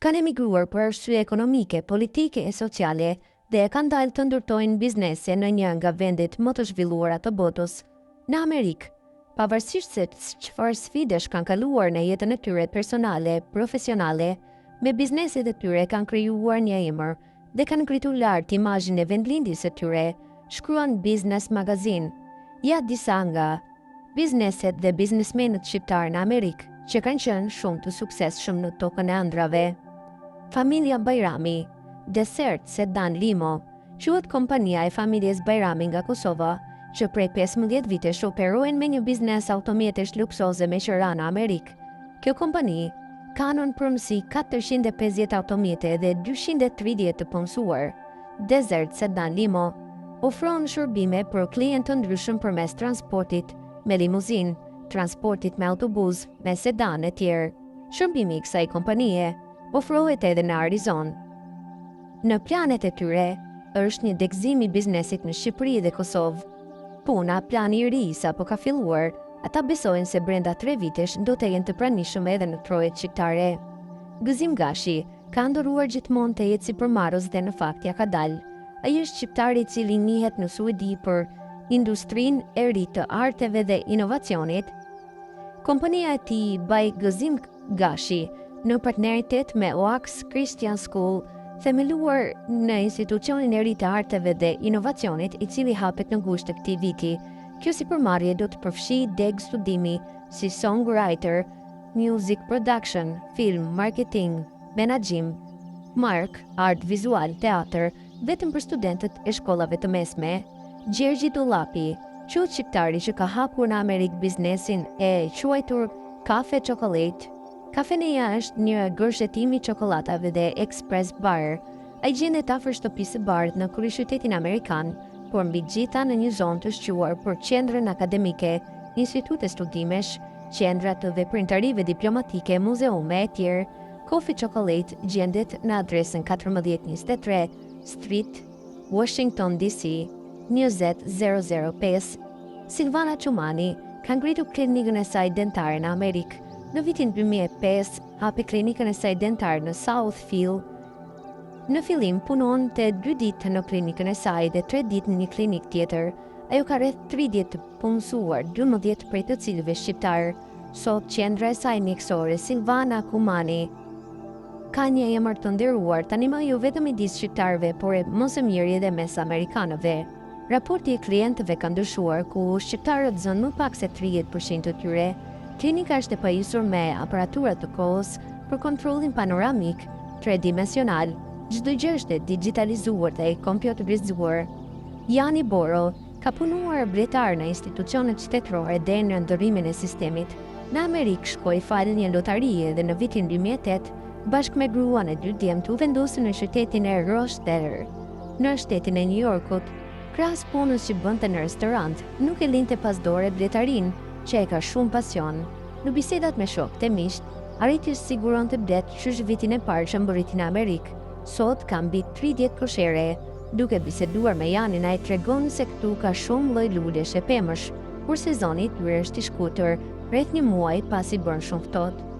kanë emigruar për arsye ekonomike, politike e sociale dhe e kanë dalë të ndërtojnë biznese në një nga vendet më të zhvilluara të botës. Në Amerikë, pavarësisht se çfarë sfidesh kanë kaluar në jetën e tyre personale, profesionale, me bizneset e tyre kanë krijuar një emër dhe kanë ngritur lart imazhin e vendlindjes së tyre, shkruan Business Magazine. Ja disa nga bizneset dhe biznesmenët shqiptarë në Amerikë që kanë qenë shumë të suksesshëm në tokën e ëndrave. Familja Bajrami, Desert Sedan Limo, quhet kompania e familjes Bajrami nga Kosova, që prej 15 vitesh operojnë me një biznes automjetesh luksoze me qëra në Amerikë. Kjo kompani ka në përmësi 450 automjete dhe 230 të punësuar. Desert Sedan Limo ofron shërbime për klientë të ndryshëm përmes transportit me limuzin, transportit me autobus, me sedan e tjerë. Shërbimi i kësaj kompanie ofrohet edhe në Arizonë. Në planet e tyre është një degëzim i biznesit në Shqipëri dhe Kosovë. Puna plani i ri sapo ka filluar, ata besojnë se brenda 3 vitesh do të jenë të pranishëm edhe në trojet shqiptare. Gëzim Gashi ka ndëruar gjithmonë të jetë sipërmarrës dhe në fakt ja ka dalë. Ai është shqiptari i cili njihet në Suedi për industrinë e ri të arteve dhe inovacionit. Kompania e tij Baj Gëzim Gashi në partneritet me Oaks Christian School, themeluar në institucionin e ri të arteve dhe inovacionit i cili hapet në gusht të këtij viti. Kjo sipërmarrje do të përfshijë deg studimi si songwriter, music production, film, marketing, menaxhim, mark, art vizual, teatr, vetëm për studentët e shkollave të mesme. Gjergji Dullapi, quhet shqiptari që ka hapur në Amerikë biznesin e quajtur Cafe Chocolate. Kafeneja është një gërshetimi çokoladave dhe express bar. Ai gjendet afër shtëpisë së barit në kryeqytetin amerikan, por mbi gjitha në një zonë të shquar për qendrën akademike, institute studimesh, qendra të veprimtarive diplomatike, muzeume e tjerë. Coffee Chocolate gjendet në adresën 1423 Street, Washington DC 20005. Silvana Qumani ka ngritur klinikën e saj dentare në Amerikë. Në vitin 2005, hapi klinikën e saj dentare në Southfield. Në fillim punon të 2 ditë në klinikën e saj dhe 3 ditë në një klinik tjetër. Ajo ka rreth 30 të punësuar, 12 prej të cilëve shqiptar. Sot qendra e saj mjekësore Silvana Qumani ka një emër të nderuar tani më jo vetëm midis shqiptarëve, por e mosëmiri dhe mes amerikanëve. Raporti i klientëve ka ndryshuar, ku shqiptarët zonë më pak se 30% të tyre. Klinika është e pajisur me aparatura të kohës për kontrollin panoramik, tridimensional. Çdo gjë është e digitalizuar dhe e kompjuterizuar. Jani Boro ka punuar bretar në institucionet shtetërore dhe në ndërrimin e sistemit. Në Amerikë shkoi fal një lotarie dhe në vitin 2008 bashkë me gruan e 2 djemt u vendosën në qytetin e Rochester, në shtetin e New Yorkut. Krahas punës që bënte në restorant, nuk e linte pas dore dretarin, që e ka shumë pasion. Në bisedat me shokët e miqt, arriti të siguronte blet qysh vitin e parë që mbërriti në Amerikë. Sot ka mbi 30 koshere. Duke biseduar me Janin, ai tregon se këtu ka shumë lloj lulesh e pemësh, kur sezoni i tyre është i shkurtër, rreth një muaj pasi bën shumë ftohtë.